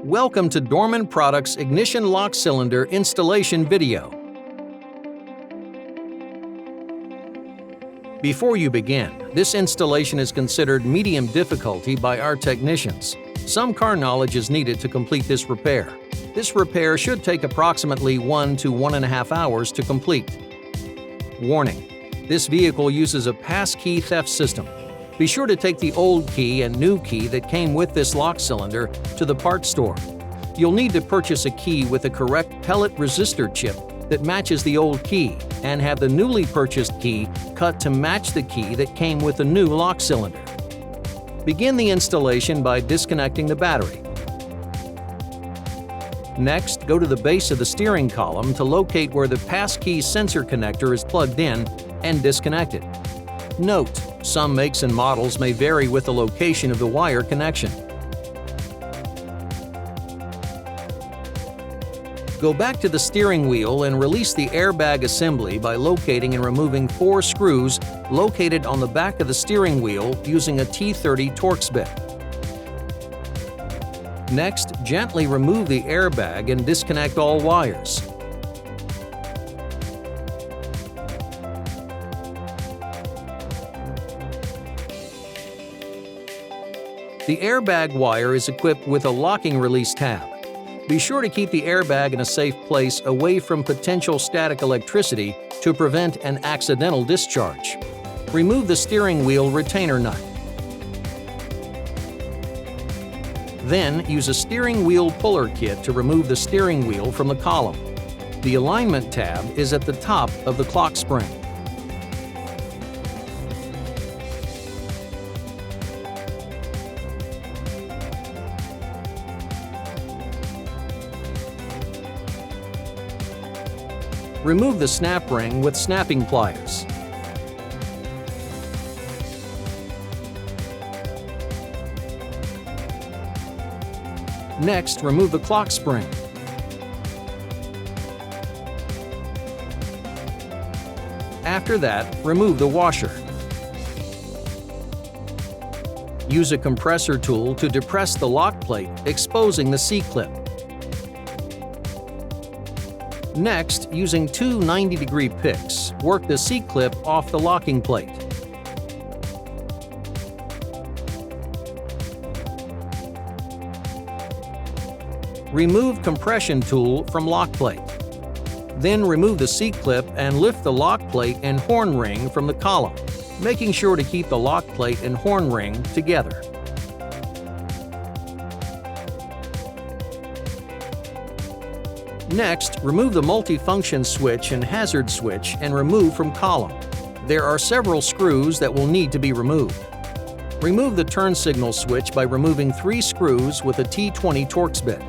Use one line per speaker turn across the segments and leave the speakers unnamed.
Welcome to Dorman Products Ignition Lock Cylinder Installation Video. Before you begin, this installation is considered medium difficulty by our technicians. Some car knowledge is needed to complete this repair. This repair should take approximately 1 to 1.5 hours to complete. Warning: this vehicle uses a passkey theft system. Be sure to take the old key and new key that came with this lock cylinder to the parts store. You'll need to purchase a key with the correct pellet resistor chip that matches the old key and have the newly purchased key cut to match the key that came with the new lock cylinder. Begin the installation by disconnecting the battery. Next, go to the base of the steering column to locate where the passkey sensor connector is plugged in and disconnect it. Note: some makes and models may vary with the location of the wire connection. Go back to the steering wheel and release the airbag assembly by locating and removing 4 screws located on the back of the steering wheel using a T30 Torx bit. Next, gently remove the airbag and disconnect all wires. The airbag wire is equipped with a locking release tab. Be sure to keep the airbag in a safe place away from potential static electricity to prevent an accidental discharge. Remove the steering wheel retainer nut. Then use a steering wheel puller kit to remove the steering wheel from the column. The alignment tab is at the top of the clock spring. Remove the snap ring with snapping pliers. Next, remove the clock spring. After that, remove the washer. Use a compressor tool to depress the lock plate, exposing the C-clip. Next, using 2 90-degree picks, work the C-clip off the locking plate. Remove compression tool from lock plate. Then remove the C-clip and lift the lock plate and horn ring from the column, making sure to keep the lock plate and horn ring together. Next, remove the multifunction switch and hazard switch and remove from column. There are several screws that will need to be removed. Remove the turn signal switch by removing 3 screws with a T20 Torx bit.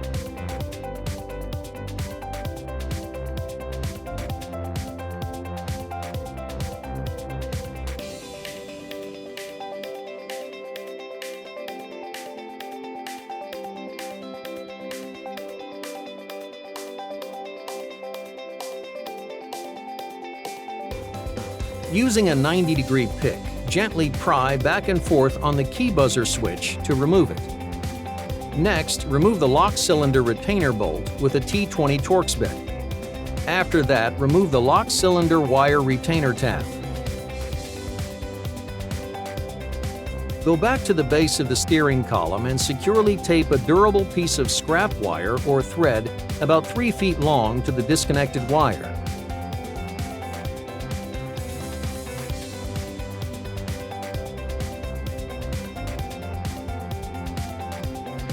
Using a 90-degree pick, gently pry back and forth on the key buzzer switch to remove it. Next, remove the lock cylinder retainer bolt with a T20 Torx bit. After that, remove the lock cylinder wire retainer tab. Go back to the base of the steering column and securely tape a durable piece of scrap wire or thread about 3 feet long to the disconnected wire.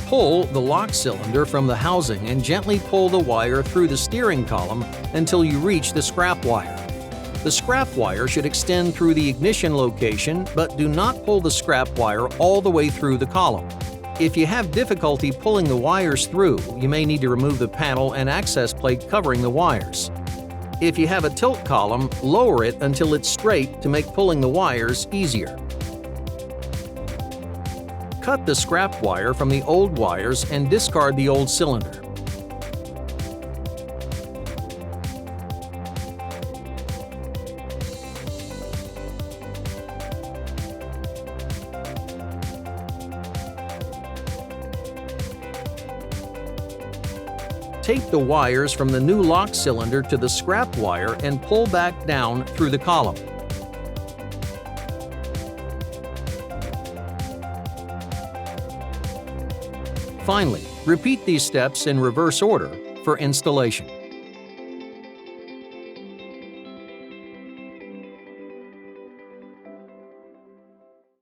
Pull the lock cylinder from the housing and gently pull the wire through the steering column until you reach the scrap wire. The scrap wire should extend through the ignition location, but do not pull the scrap wire all the way through the column. If you have difficulty pulling the wires through, you may need to remove the panel and access plate covering the wires. If you have a tilt column, lower it until it's straight to make pulling the wires easier. Cut the scrap wire from the old wires and discard the old cylinder. tape the wires from the new lock cylinder to the scrap wire and pull back down through the column. Finally, repeat these steps in reverse order for installation.